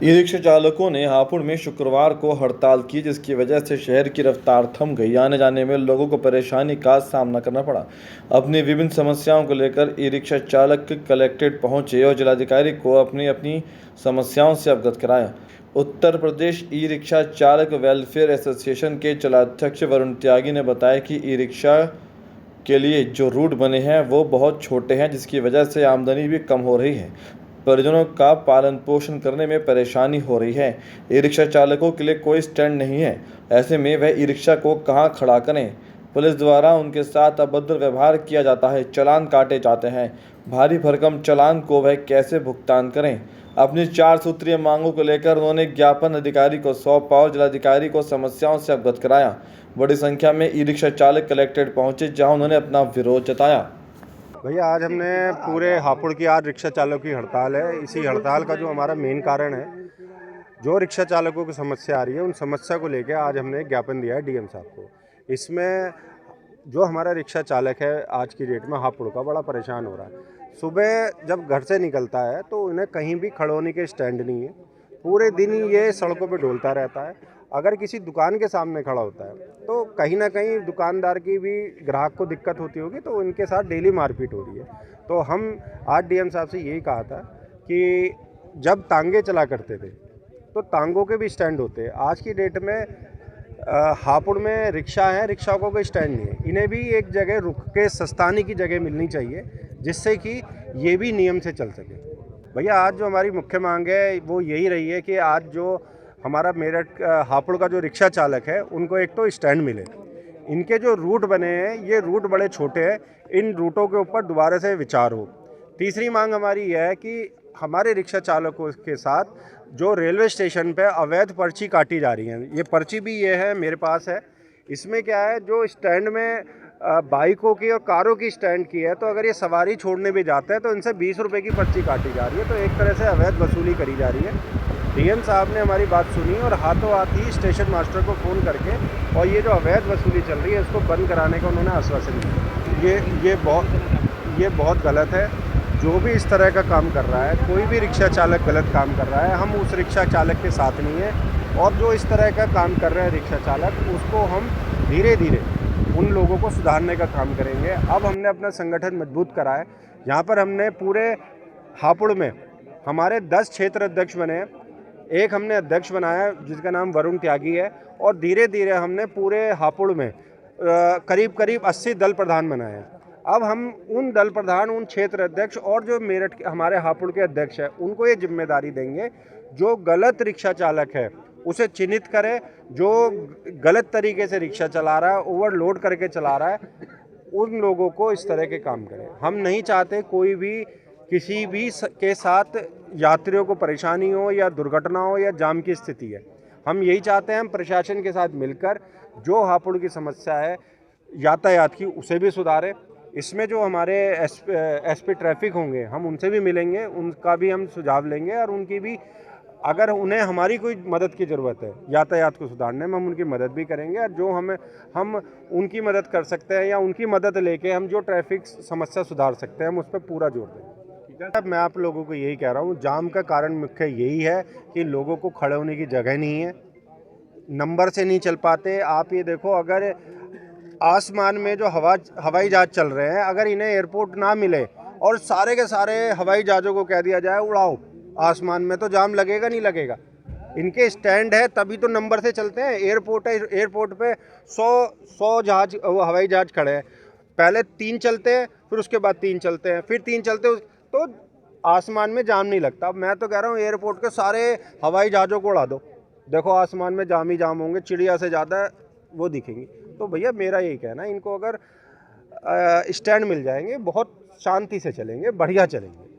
E rickshaw चालकों ने हापुड़ में शुक्रवार को हड़ताल की, जिसकी वजह से शहर की रफ्तार थम गई। आने जाने में लोगों को परेशानी का सामना करना पड़ा। अपनी विभिन्न समस्याओं को लेकर ई रिक्शा चालक कलेक्ट्रेट पहुंचे और जिलाधिकारी को अपनी अपनी समस्याओं से अवगत कराया। उत्तर प्रदेश ई रिक्शा चालक वेलफेयर एसोसिएशन के जिलाध्यक्ष वरुण त्यागी ने बताया कि ई रिक्शा के लिए जो रूट बने हैं वो बहुत छोटे हैं, जिसकी वजह से आमदनी भी कम हो रही है। परिजनों का पालन पोषण करने में परेशानी हो रही है। ई रिक्शा चालकों के लिए कोई स्टैंड नहीं है, ऐसे में वह ई रिक्शा को कहां खड़ा करें। पुलिस द्वारा उनके साथ अभद्र व्यवहार किया जाता है, चालान काटे जाते हैं। भारी भरकम चालान को वह कैसे भुगतान करें। अपनी 4 सूत्रीय मांगों को लेकर उन्होंने ज्ञापन अधिकारी को सौंपा और जिलाधिकारी को समस्याओं से अवगत कराया। बड़ी संख्या में ई रिक्शा चालक कलेक्ट्रेट पहुंचे, जहां उन्होंने अपना विरोध जताया। भैया, आज हमने पूरे हापुड़ की आज रिक्शा चालकों की हड़ताल है। इसी हड़ताल का जो हमारा मेन कारण है, जो रिक्शा चालकों की समस्या आ रही है, उन समस्या को लेकर आज हमने ज्ञापन दिया है डीएम साहब को। इसमें जो हमारा रिक्शा चालक है आज की डेट में हापुड़ का बड़ा परेशान हो रहा है। सुबह जब घर से निकलता है तो उन्हें कहीं भी खड़े होने के स्टैंड नहीं है। पूरे दिन ये सड़कों पे डोलता रहता है। अगर किसी दुकान के सामने खड़ा होता है तो कहीं ना कहीं दुकानदार की भी ग्राहक को दिक्कत होती होगी, तो इनके साथ डेली मारपीट हो रही है। तो हम आज डीएम साहब से यही कहा था कि जब तांगे चला करते थे तो तांगों के भी स्टैंड होते हैं। आज की डेट में हापुड़ में रिक्शा है, रिक्शा को कोई स्टैंड नहीं है। इन्हें भी एक जगह रुक के सस्ताने की जगह मिलनी चाहिए, जिससे कि ये भी नियम से चल सके। भैया, आज जो हमारी मुख्य मांग है वो यही रही है कि आज जो हमारा मेरठ हापुड़ का जो रिक्शा चालक है, उनको एक तो स्टैंड मिले। इनके जो रूट बने हैं ये रूट बड़े छोटे हैं, इन रूटों के ऊपर दोबारा से विचार हो। तीसरी मांग हमारी यह है कि हमारे रिक्शा चालकों के साथ जो रेलवे स्टेशन पे अवैध पर्ची काटी जा रही है, ये पर्ची भी ये है मेरे पास है। इसमें क्या है, जो स्टैंड में बाइकों की और कारों की स्टैंड की है, तो अगर ये सवारी छोड़ने भी जाते हैं तो इनसे 20 रुपये की पर्ची काटी जा रही है। तो एक तरह से अवैध वसूली करी जा रही है। डीएम साहब ने हमारी बात सुनी और हाथों हाथ ही स्टेशन मास्टर को फ़ोन करके और ये जो अवैध वसूली चल रही है इसको बंद कराने का उन्होंने आश्वासन दिया। ये बहुत गलत है। जो भी इस तरह का काम कर रहा है, कोई भी रिक्शा चालक गलत काम कर रहा है, हम उस रिक्शा चालक के साथ नहीं हैं। और जो इस तरह का काम कर रहा है रिक्शा चालक, उसको हम धीरे धीरे उन लोगों को सुधारने का काम करेंगे। अब हमने अपना संगठन मजबूत करा है। यहाँ पर हमने पूरे हापुड़ में हमारे 10 क्षेत्र अध्यक्ष बने हैं। एक हमने अध्यक्ष बनाया जिसका नाम वरुण त्यागी है, और धीरे धीरे हमने पूरे हापुड़ में करीब करीब 80 दल प्रधान बनाए हैं। अब हम उन दल प्रधान, उन क्षेत्र अध्यक्ष और जो मेरठ के हमारे हापुड़ के अध्यक्ष हैं, उनको ये जिम्मेदारी देंगे जो गलत रिक्शा चालक है उसे चिन्हित करें। जो गलत तरीके से रिक्शा चला रहा है, ओवरलोड करके चला रहा है, उन लोगों को इस तरह के काम करें। हम नहीं चाहते कोई भी किसी भी के साथ यात्रियों को परेशानी हो या दुर्घटना हो या जाम की स्थिति है। हम यही चाहते हैं, हम प्रशासन के साथ मिलकर जो हापुड़ की समस्या है यातायात की, उसे भी सुधारें। इसमें जो हमारे एसपी ट्रैफिक होंगे, हम उनसे भी मिलेंगे, उनका भी हम सुझाव लेंगे और उनकी भी, अगर उन्हें हमारी कोई मदद की ज़रूरत है यातायात को सुधारने में, हम उनकी मदद भी करेंगे। और जो हम उनकी मदद कर सकते हैं या उनकी मदद लेके हम जो ट्रैफिक समस्या सुधार सकते हैं, हम उस पर पूरा जोर देंगे। ठीक है, मैं आप लोगों को यही कह रहा हूँ, जाम का कारण मुख्य यही है कि लोगों को खड़े होने की जगह नहीं है, नंबर से नहीं चल पाते। आप ये देखो, अगर आसमान में जो हवाई जहाज़ चल रहे हैं, अगर इन्हें एयरपोर्ट ना मिले और सारे के सारे हवाई जहाज़ों को कह दिया जाए उड़ाओ आसमान में, तो जाम लगेगा नहीं लगेगा। इनके स्टैंड है तभी तो नंबर से चलते हैं। एयरपोर्ट है, एयरपोर्ट पे 100 जहाज, हवाई जहाज़ खड़े हैं। पहले 3 चलते हैं, फिर उसके बाद 3 चलते हैं, फिर 3 चलते हैं, तो आसमान में जाम नहीं लगता। अब मैं तो कह रहा हूँ एयरपोर्ट के सारे हवाई जहाज़ों को उड़ा दो, देखो आसमान में जाम ही जाम होंगे, चिड़िया से ज़्यादा वो दिखेंगी। तो भैया, मेरा यही कहना है, इनको अगर स्टैंड मिल जाएंगे बहुत शांति से चलेंगे, बढ़िया चलेंगे।